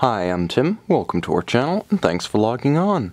Hi, I'm Tim, welcome to our channel, and thanks for logging on.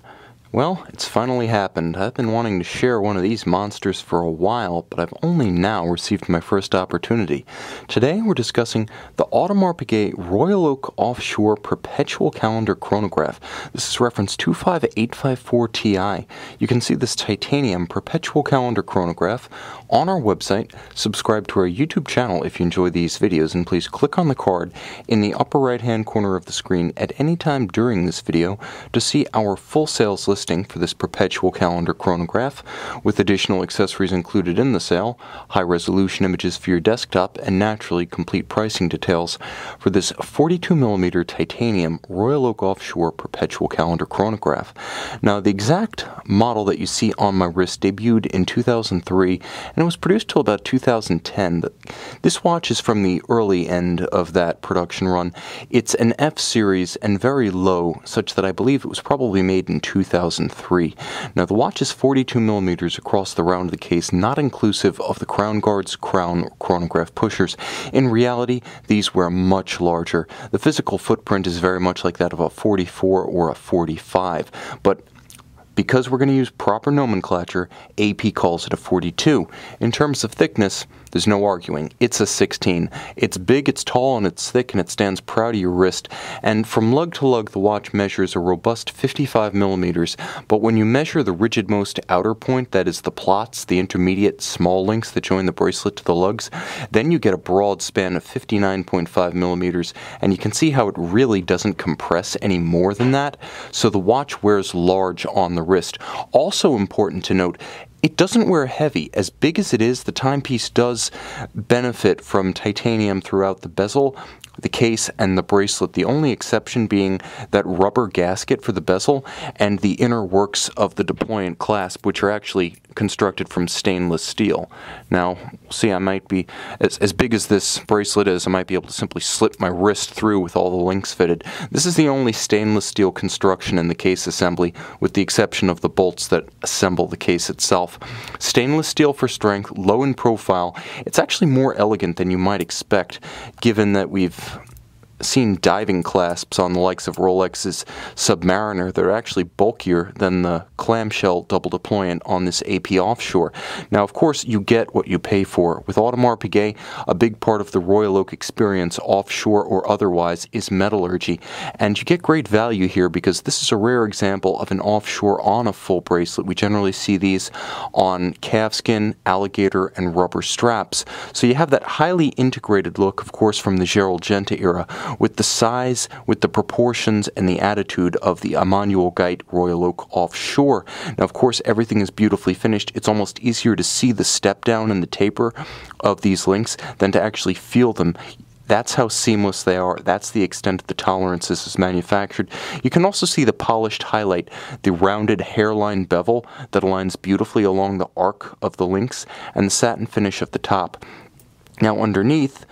Well, it's finally happened. I've been wanting to share one of these monsters for a while, but I've only now received my first opportunity. Today we're discussing the Audemars Piguet Royal Oak Offshore Perpetual Calendar Chronograph. This is reference 25854TI. You can see this titanium perpetual calendar chronograph on our website. Subscribe to our YouTube channel if you enjoy these videos, and please click on the card in the upper right hand corner of the screen at any time during this video to see our full sales listing for this perpetual calendar chronograph, with additional accessories included in the sale, high-resolution images for your desktop, and naturally complete pricing details for this 42mm titanium Royal Oak Offshore Perpetual Calendar Chronograph. Now, the exact model that you see on my wrist debuted in 2003, and it was produced till about 2010. This watch is from the early end of that production run. It's an F series and very low, such that I believe it was probably made in 2003. Now, the watch is 42mm across the round of the case, not inclusive of the crown guards, crown chronograph pushers. In reality, these were much larger. The physical footprint is very much like that of a 44 or a 45, but because we're going to use proper nomenclature, AP calls it a 42. In terms of thickness, there's no arguing. It's a 16. It's big, it's tall, and it's thick, and it stands proud of your wrist. And from lug to lug, the watch measures a robust 55mm. But when you measure the rigid-most outer point, that is the plots, the intermediate small links that join the bracelet to the lugs, then you get a broad span of 59.5mm. And you can see how it really doesn't compress any more than that. So the watch wears large on the wrist. Also important to note, it doesn't wear heavy. As big as it is, the timepiece does benefit from titanium throughout the bezel, the case, and the bracelet, the only exception being that rubber gasket for the bezel and the inner works of the deployant clasp, which are actually constructed from stainless steel. Now, see, I might be, as big as this bracelet is, I might be able to simply slip my wrist through with all the links fitted. This is the only stainless steel construction in the case assembly, with the exception of the bolts that assemble the case itself. Stainless steel for strength, low in profile. It's actually more elegant than you might expect, given that we've seen diving clasps on the likes of Rolex's Submariner that are actually bulkier than the clamshell double deployant on this AP Offshore. Now, of course, you get what you pay for. With Audemars Piguet, a big part of the Royal Oak experience, offshore or otherwise, is metallurgy. And you get great value here because this is a rare example of an offshore on a full bracelet. We generally see these on calfskin, alligator, and rubber straps. So you have that highly integrated look, of course, from the Gerald Genta era, with the size, with the proportions, and the attitude of the Emmanuel Guyte Royal Oak Offshore. Now, of course, everything is beautifully finished. It's almost easier to see the step down and the taper of these links than to actually feel them. That's how seamless they are. That's the extent of the tolerance this is manufactured. You can also see the polished highlight, the rounded hairline bevel that aligns beautifully along the arc of the links, and the satin finish of the top. Now, underneath,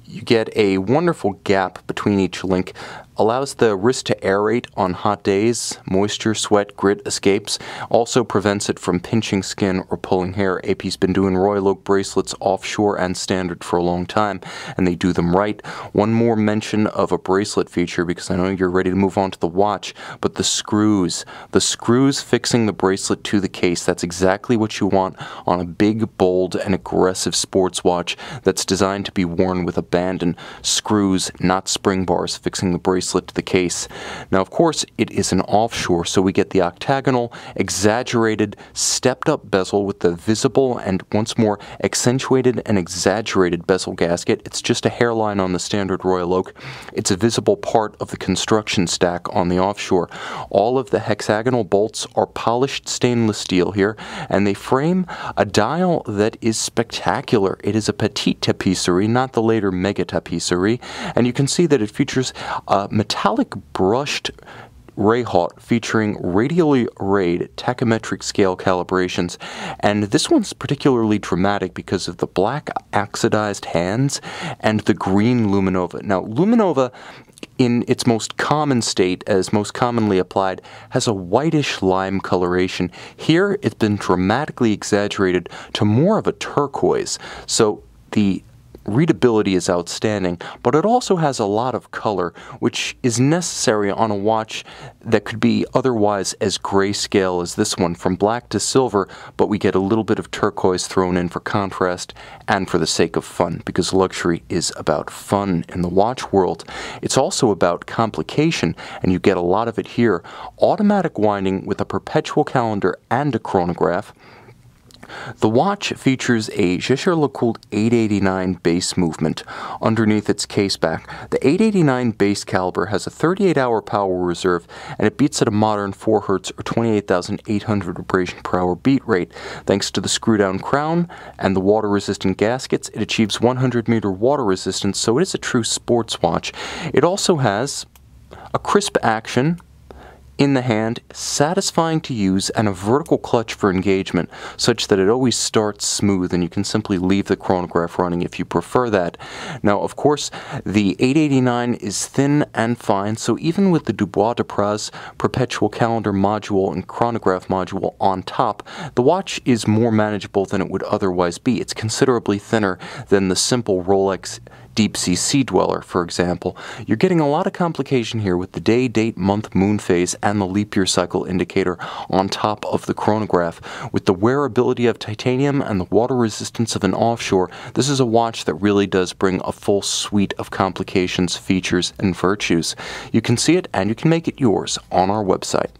you get a wonderful gap between each link. Allows the wrist to aerate on hot days. Moisture, sweat, grit escapes. Also prevents it from pinching skin or pulling hair. AP's been doing Royal Oak bracelets offshore and standard for a long time, and they do them right. One more mention of a bracelet feature, because I know you're ready to move on to the watch, but the screws. The screws fixing the bracelet to the case. That's exactly what you want on a big, bold, and aggressive sports watch that's designed to be worn with abandon. Screws, not spring bars, fixing the bracelet to the case. Now, of course, it is an offshore, so we get the octagonal, exaggerated, stepped-up bezel with the visible and, once more, accentuated and exaggerated bezel gasket. It's just a hairline on the standard Royal Oak. It's a visible part of the construction stack on the offshore. All of the hexagonal bolts are polished stainless steel here, and they frame a dial that is spectacular. It is a petite tapisserie, not the later mega tapisserie, and you can see that it features a metallic brushed Rayhaut featuring radially arrayed tachymetric scale calibrations, and this one's particularly dramatic because of the black oxidized hands and the green luminova. Now, luminova, in its most common state, as most commonly applied, has a whitish lime coloration. Here, it's been dramatically exaggerated to more of a turquoise, so the readability is outstanding, but it also has a lot of color, which is necessary on a watch that could be otherwise as grayscale as this one, from black to silver, but we get a little bit of turquoise thrown in for contrast and for the sake of fun, because luxury is about fun in the watch world. It's also about complication, and you get a lot of it here. Automatic winding with a perpetual calendar and a chronograph. The watch features a Jaeger-LeCoultre 889 base movement underneath its caseback. The 889 base caliber has a 38-hour power reserve, and it beats at a modern 4 Hz or 28,800 vibration per hour beat rate. Thanks to the screw-down crown and the water-resistant gaskets, it achieves 100-meter water resistance, so it is a true sports watch. It also has a crisp action in the hand, satisfying to use, and a vertical clutch for engagement, such that it always starts smooth and you can simply leave the chronograph running if you prefer that. Now, of course, the 889 is thin and fine, so even with the Dubois de Praz perpetual calendar module and chronograph module on top, the watch is more manageable than it would otherwise be. It's considerably thinner than the simple Rolex Deep Sea Sea Dweller, for example. You're getting a lot of complication here with the day, date, month, moon phase, and the leap year cycle indicator on top of the chronograph. With the wearability of titanium and the water resistance of an offshore, this is a watch that really does bring a full suite of complications, features, and virtues. You can see it and you can make it yours on our website.